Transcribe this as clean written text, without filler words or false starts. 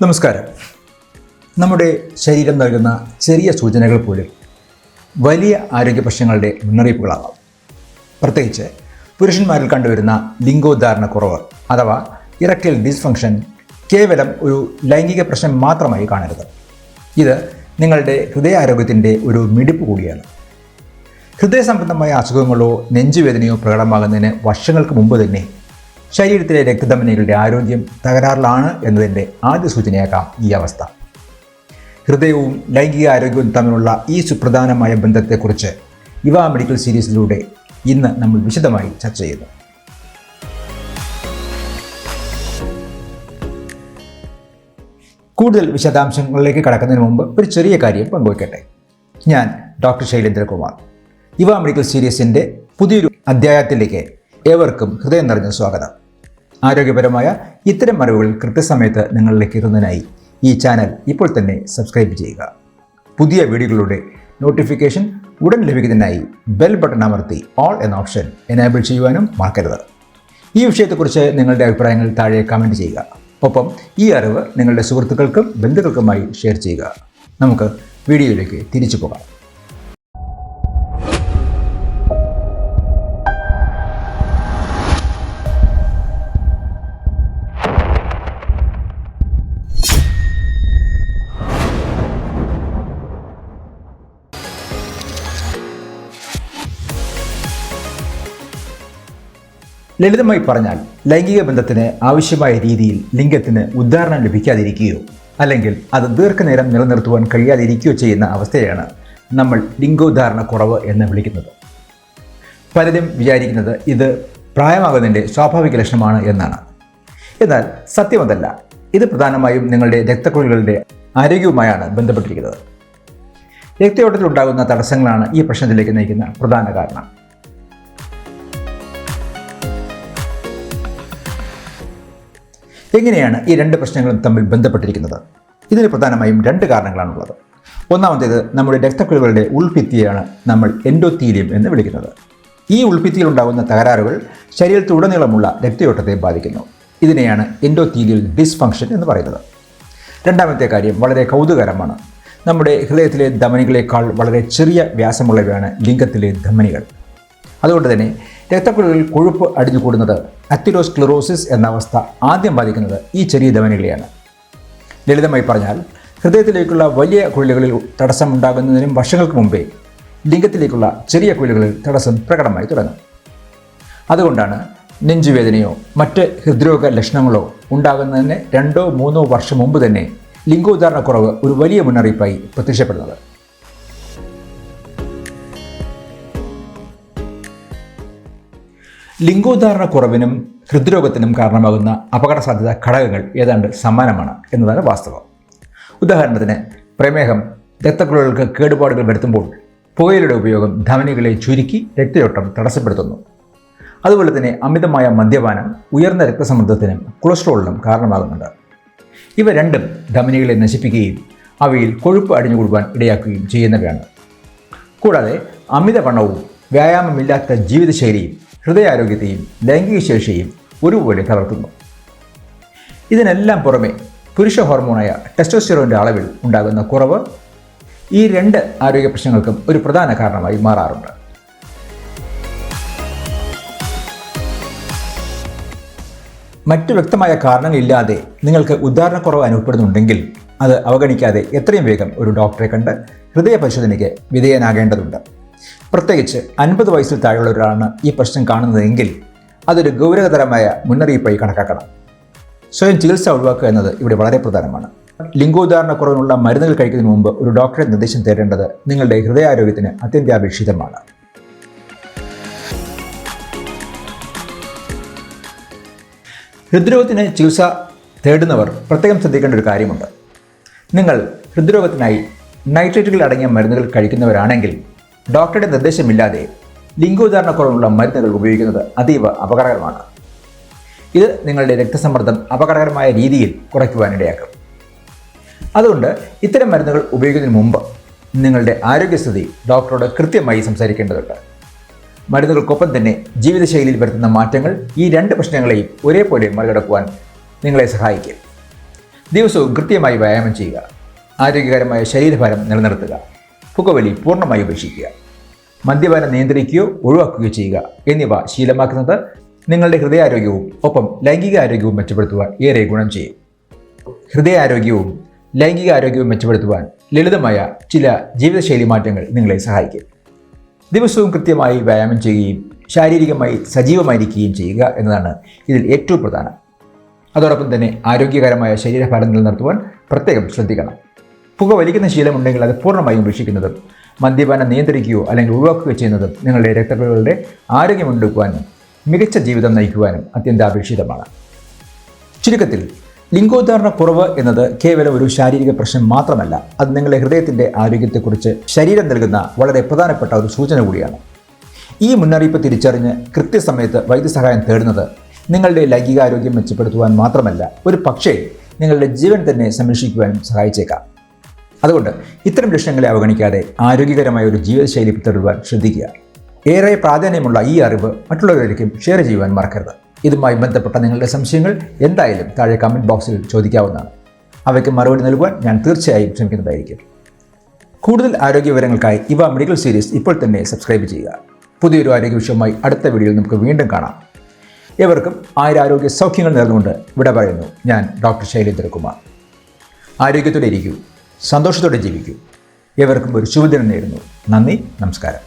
നമസ്കാരം. നമ്മുടെ ശരീരം നൽകുന്ന ചെറിയ സൂചനകൾ പോലും വലിയ ആരോഗ്യ പ്രശ്നങ്ങളുടെ മുന്നറിയിപ്പുകളാകാം. പ്രത്യേകിച്ച് പുരുഷന്മാരിൽ കണ്ടുവരുന്ന ലിംഗോദ്ധാരണക്കുറവ് അഥവാ ഇറക്ടൈൽ ഡിസ്ഫങ്ഷൻ കേവലം ഒരു ലൈംഗിക പ്രശ്നം മാത്രമായി കാണരുത്. ഇത് നിങ്ങളുടെ ഹൃദയാരോഗ്യത്തിൻ്റെ ഒരു മിടിപ്പ് കൂടിയാണ്. ഹൃദയ സംബന്ധമായ അസുഖങ്ങളോ നെഞ്ചുവേദനയോ പ്രകടമാകുന്നതിന് വർഷങ്ങൾക്ക് മുമ്പ് തന്നെ ശരീരത്തിലെ രക്തധമനികളുടെ ആരോഗ്യം തകരാറിലാണ് എന്നതിൻ്റെ ആദ്യ സൂചനയാകാം ഈ അവസ്ഥ. ഹൃദയവും ലൈംഗിക ആരോഗ്യവും തമ്മിലുള്ള ഈ സുപ്രധാനമായ ബന്ധത്തെക്കുറിച്ച് ഇവ മെഡിക്കൽ സീരീസിലൂടെ ഇന്ന് നമ്മൾ വിശദമായി ചർച്ച ചെയ്യുന്നു. കൂടുതൽ വിശദാംശങ്ങളിലേക്ക് കടക്കുന്നതിന് മുമ്പ് ഒരു ചെറിയ കാര്യം പങ്കുവയ്ക്കട്ടെ. ഞാൻ ഡോക്ടർ ശൈലേന്ദ്രകുമാർ. ഇവ മെഡിക്കൽ സീരീസിൻ്റെ പുതിയൊരു അധ്യായത്തിലേക്ക് ഏവർക്കും ഹൃദയം നിറഞ്ഞ സ്വാഗതം. ആരോഗ്യപരമായ ഇത്തരം അറിവുകൾ കൃത്യസമയത്ത് നിങ്ങളിലേക്ക് എത്തുന്നതിനായി ഈ ചാനൽ ഇപ്പോൾ തന്നെ സബ്സ്ക്രൈബ് ചെയ്യുക. പുതിയ വീഡിയോകളുടെ നോട്ടിഫിക്കേഷൻ ഉടൻ ലഭിക്കുന്നതിനായി ബെൽ ബട്ടൺ അമർത്തി ഓൾ എന്ന ഓപ്ഷൻ എനേബിൾ ചെയ്യുവാനും മറക്കരുത്. ഈ വിഷയത്തെക്കുറിച്ച് നിങ്ങളുടെ അഭിപ്രായങ്ങൾ താഴെ കമൻറ്റ് ചെയ്യുക. ഒപ്പം ഈ അറിവ് നിങ്ങളുടെ സുഹൃത്തുക്കൾക്കും ബന്ധുക്കൾക്കുമായി ഷെയർ ചെയ്യുക. നമുക്ക് വീഡിയോയിലേക്ക് തിരിച്ചു പോകാം. ലളിതമായി പറഞ്ഞാൽ ലൈംഗിക ബന്ധത്തിന് ആവശ്യമായ രീതിയിൽ ലിംഗത്തിന് ഉദ്ധാരണം ലഭിക്കാതിരിക്കുകയോ അല്ലെങ്കിൽ അത് ദീർഘനേരം നിലനിർത്തുവാൻ കഴിയാതിരിക്കുകയോ ചെയ്യുന്ന അവസ്ഥയാണ് നമ്മൾ ലിംഗോദ്ധാരണക്കുറവ് എന്ന് വിളിക്കുന്നത്. പലരും വിചാരിക്കുന്നത് ഇത് പ്രായമാകുന്നതിൻ്റെ സ്വാഭാവിക ലക്ഷണമാണ് എന്നാണ്. എന്നാൽ സത്യമതല്ല. ഇത് പ്രധാനമായും നിങ്ങളുടെ രക്തക്കുഴലുകളുടെ ആരോഗ്യവുമായാണ് ബന്ധപ്പെട്ടിരിക്കുന്നത്. രക്തയോട്ടത്തിലുണ്ടാകുന്ന തടസ്സങ്ങളാണ് ഈ പ്രശ്നത്തിലേക്ക് നയിക്കുന്ന പ്രധാന കാരണം. എങ്ങനെയാണ് ഈ രണ്ട് പ്രശ്നങ്ങളും തമ്മിൽ ബന്ധപ്പെട്ടിരിക്കുന്നത്? ഇതിന് പ്രധാനമായും രണ്ട് കാരണങ്ങളാണുള്ളത്. ഒന്നാമത്തേത് നമ്മുടെ രക്തക്കുഴലുകളുടെ ഉൾഭിത്തിയെയാണ് നമ്മൾ എൻഡോത്തീലിയം എന്ന് വിളിക്കുന്നത്. ഈ ഉൾഭിത്തിയിൽ ഉണ്ടാകുന്ന തകരാറുകൾ ശരീരത്തിലുടനീളമുള്ള രക്തയോട്ടത്തെ ബാധിക്കുന്നു. ഇതിനെയാണ് എൻഡോത്തീലിയൽ ഡിസ്ഫങ്ഷൻ എന്ന് പറയുന്നത്. രണ്ടാമത്തെ കാര്യം വളരെ കൗതുകകരമാണ്. നമ്മുടെ ഹൃദയത്തിലെ ധമനികളേക്കാൾ വളരെ ചെറിയ വ്യാസമുള്ളവയാണ് ലിംഗത്തിലെ ധമനികൾ. അതുകൊണ്ട് തന്നെ രക്തക്കുഴലുകളിൽ കൊഴുപ്പ് അടിഞ്ഞുകൂടുന്നത് അത്തിറോസ്ക്ലെറോസിസ് എന്ന അവസ്ഥ ആദ്യം ബാധിക്കുന്നത് ഈ ചെറിയ ധമനികളെയാണ്. ലളിതമായി പറഞ്ഞാൽ ഹൃദയത്തിലേക്കുള്ള വലിയ കുഴലുകളിൽ തടസ്സം ഉണ്ടാകുന്നതിനും വർഷങ്ങൾക്ക് മുമ്പേ ലിംഗത്തിലേക്കുള്ള ചെറിയ കുഴലുകളിൽ തടസ്സം പ്രകടമായി തുടങ്ങും. അതുകൊണ്ടാണ് നെഞ്ചുവേദനയോ മറ്റ് ഹൃദ്രോഗ ലക്ഷണങ്ങളോ ഉണ്ടാകുന്നതിന് 2-3 വർഷം മുമ്പ് തന്നെ ലിംഗോദ്ധാരണക്കുറവ് ഒരു വലിയ മുന്നറിയിപ്പായി പ്രത്യക്ഷപ്പെടുന്നത്. ലിംഗോദ്ധാരണക്കുറവിനും ഹൃദ്രോഗത്തിനും കാരണമാകുന്ന അപകട സാധ്യത ഘടകങ്ങൾ ഏതാണ്ട് സമാനമാണ് എന്നതാണ് വാസ്തവം. ഉദാഹരണത്തിന് പ്രമേഹം രക്തക്കുഴലുകൾക്ക് കേടുപാടുകൾ വരുത്തുമ്പോൾ പുകയിലയുടെ ഉപയോഗം ധമനികളെ ചുരുക്കി രക്തയോട്ടം തടസ്സപ്പെടുത്തുന്നു. അതുപോലെ തന്നെ അമിതമായ മദ്യപാനം ഉയർന്ന രക്തസമ്മർദ്ദത്തിനും കൊളസ്ട്രോളിനും കാരണമാകുന്നുണ്ട്. ഇവ രണ്ടും ധമനികളെ നശിപ്പിക്കുകയും അവയിൽ കൊഴുപ്പ് അടിഞ്ഞുകൂടുവാൻ ഇടയാക്കുകയും ചെയ്യുന്നവയാണ്. കൂടാതെ അമിതവണ്ണവും വ്യായാമമില്ലാത്ത ജീവിതശൈലിയും ഹൃദയാരോഗ്യത്തെയും ലൈംഗിക ശേഷിയെയും ഒരുപോലെ തളർത്തുന്നു. ഇതിനെല്ലാം പുറമെ പുരുഷ ഹോർമോണായ ടെസ്റ്റോസ്റ്റിറോണിൻ്റെ അളവിൽ ഉണ്ടാകുന്ന കുറവ് ഈ രണ്ട് ആരോഗ്യ പ്രശ്നങ്ങൾക്കും ഒരു പ്രധാന കാരണമായി മാറാറുണ്ട്. മറ്റു വ്യക്തമായ കാരണങ്ങളില്ലാതെ നിങ്ങൾക്ക് ഉദ്ധാരണക്കുറവ് അനുഭവപ്പെടുന്നുണ്ടെങ്കിൽ അത് അവഗണിക്കാതെ എത്രയും വേഗം ഒരു ഡോക്ടറെ കണ്ട് ഹൃദയ പരിശോധനയ്ക്ക് വിധേയനാകേണ്ടതുണ്ട്. പ്രത്യേകിച്ച് 50 വയസ്സിൽ താഴെയുള്ള ഒരാളാണ് ഈ പ്രശ്നം കാണുന്നതെങ്കിൽ അതൊരു ഗൗരവതരമായ മുന്നറിയിപ്പായി കണക്കാക്കണം. സ്വയം ചികിത്സ ഒഴിവാക്കുക എന്നത് ഇവിടെ വളരെ പ്രധാനമാണ്. ലിംഗോദ്ധാരണക്കുറവിനുള്ള മരുന്നുകൾ കഴിക്കുന്നതിന് മുമ്പ് ഒരു ഡോക്ടറെ നിർദ്ദേശം തേടേണ്ടത് നിങ്ങളുടെ ഹൃദയാരോഗ്യത്തിന് അത്യന്താപേക്ഷിതമാണ്. ഹൃദ്രോഗത്തിന് ചികിത്സ തേടുന്നവർ പ്രത്യേകം ശ്രദ്ധിക്കേണ്ട ഒരു കാര്യമുണ്ട്. നിങ്ങൾ ഹൃദ്രോഗത്തിനായി നൈട്രേറ്റുകൾ അടങ്ങിയ മരുന്നുകൾ കഴിക്കുന്നവരാണെങ്കിൽ ഡോക്ടറുടെ നിർദ്ദേശമില്ലാതെ ലിംഗോദ്ധാരണക്കുറവിനുള്ള മരുന്നുകൾ ഉപയോഗിക്കുന്നത് അതീവ അപകടകരമാണ്. ഇത് നിങ്ങളുടെ രക്തസമ്മർദ്ദം അപകടകരമായ രീതിയിൽ കുറയ്ക്കുവാനിടയാക്കും. അതുകൊണ്ട് ഇത്തരം മരുന്നുകൾ ഉപയോഗിക്കുന്നതിന് മുമ്പ് നിങ്ങളുടെ ആരോഗ്യസ്ഥിതി ഡോക്ടറോട് കൃത്യമായി സംസാരിക്കേണ്ടതുണ്ട്. മരുന്നുകൾക്കൊപ്പം തന്നെ ജീവിതശൈലിയിൽ വരുത്തുന്ന മാറ്റങ്ങൾ ഈ രണ്ട് പ്രശ്നങ്ങളെയും ഒരേപോലെ മറികടക്കുവാൻ നിങ്ങളെ സഹായിക്കും. ദിവസവും കൃത്യമായി വ്യായാമം ചെയ്യുക. ആരോഗ്യകരമായ ശരീരഭാരം നിലനിർത്തുക. പുകവലി പൂർണ്ണമായി ഉപേക്ഷിക്കുക. മദ്യപാനം നിയന്ത്രിക്കുകയോ ഒഴിവാക്കുകയോ ചെയ്യുക എന്നിവ ശീലമാക്കുന്നത് നിങ്ങളുടെ ഹൃദയാരോഗ്യവും ഒപ്പം ലൈംഗിക ആരോഗ്യവും മെച്ചപ്പെടുത്തുവാൻ ഏറെ ഗുണം ചെയ്യും. ഹൃദയാരോഗ്യവും ലൈംഗിക ആരോഗ്യവും മെച്ചപ്പെടുത്തുവാൻ ലളിതമായ ചില ജീവിതശൈലി മാറ്റങ്ങൾ നിങ്ങളെ സഹായിക്കും. ദിവസവും കൃത്യമായി വ്യായാമം ചെയ്യുകയും ശാരീരികമായി സജീവമായിരിക്കുകയും ചെയ്യുക എന്നതാണ് ഇതിൽ ഏറ്റവും പ്രധാനം. അതോടൊപ്പം തന്നെ ആരോഗ്യകരമായ ശരീരഭാരം നിലനിർത്തുവാൻ പ്രത്യേകം ശ്രദ്ധിക്കണം. പുകവലിക്കുന്ന ശീലമുണ്ടെങ്കിൽ അത് പൂർണ്ണമായും ഉപേക്ഷിക്കുന്നതും മദ്യപാനം നിയന്ത്രിക്കുകയോ അല്ലെങ്കിൽ ഒഴിവാക്കുകയോ ചെയ്യുന്നതും നിങ്ങളുടെ രക്തക്കുഴലുകളുടെ ആരോഗ്യമുണ്ടാക്കുവാനും മികച്ച ജീവിതം നയിക്കുവാനും അത്യന്താപേക്ഷിതമാണ്. ചുരുക്കത്തിൽ, ലിംഗോദ്ധാരണ കുറവ് എന്നത് കേവലം ഒരു ശാരീരിക പ്രശ്നം മാത്രമല്ല, അത് നിങ്ങളുടെ ഹൃദയത്തിൻ്റെ ആരോഗ്യത്തെക്കുറിച്ച് ശരീരം നൽകുന്ന വളരെ പ്രധാനപ്പെട്ട ഒരു സൂചന കൂടിയാണ്. ഈ മുന്നറിയിപ്പ് തിരിച്ചറിഞ്ഞ് കൃത്യസമയത്ത് വൈദ്യസഹായം തേടുന്നത് നിങ്ങളുടെ ലൈംഗികാരോഗ്യം മെച്ചപ്പെടുത്തുവാൻ മാത്രമല്ല, ഒരു പക്ഷേ നിങ്ങളുടെ ജീവൻ തന്നെ സംരക്ഷിക്കുവാനും സഹായിച്ചേക്കാം. അതുകൊണ്ട് ഇത്തരം ലക്ഷണങ്ങളെ അവഗണിക്കാതെ ആരോഗ്യകരമായ ഒരു ജീവിതശൈലി പിന്തുടരുവാൻ ശ്രദ്ധിക്കുക. ഏറെ പ്രാധാന്യമുള്ള ഈ അറിവ് മറ്റുള്ളവരിലേക്കും ഷെയർ ചെയ്യുവാൻ മറക്കരുത്. ഇതുമായി ബന്ധപ്പെട്ട നിങ്ങളുടെ സംശയങ്ങൾ എന്തായാലും താഴെ കമൻറ്റ് ബോക്സിൽ ചോദിക്കാവുന്നതാണ്. അവയ്ക്ക് മറുപടി നൽകുവാൻ ഞാൻ തീർച്ചയായും ശ്രമിക്കുന്നതായിരിക്കും. കൂടുതൽ ആരോഗ്യ വിവരങ്ങൾക്കായി ഇവ മെഡിക്കൽ സീരീസ് ഇപ്പോൾ തന്നെ സബ്സ്ക്രൈബ് ചെയ്യുക. പുതിയൊരു ആരോഗ്യ വിഷയവുമായി അടുത്ത വീഡിയോയിൽ നമുക്ക് വീണ്ടും കാണാം. ഏവർക്കും ആരോഗ്യ സൗഖ്യങ്ങൾ നേർന്നുകൊണ്ട് വിട പറയുന്നു. ഞാൻ ഡോക്ടർ ശൈലേന്ദ്രകുമാർ. ആരോഗ്യത്തോടെ ഇരിക്കൂ, സന്തോഷത്തോടെ ജീവിക്കൂ. ഏവർക്കും ഒരു ശുഭദിനം നേരുന്നു. നന്ദി, നമസ്കാരം.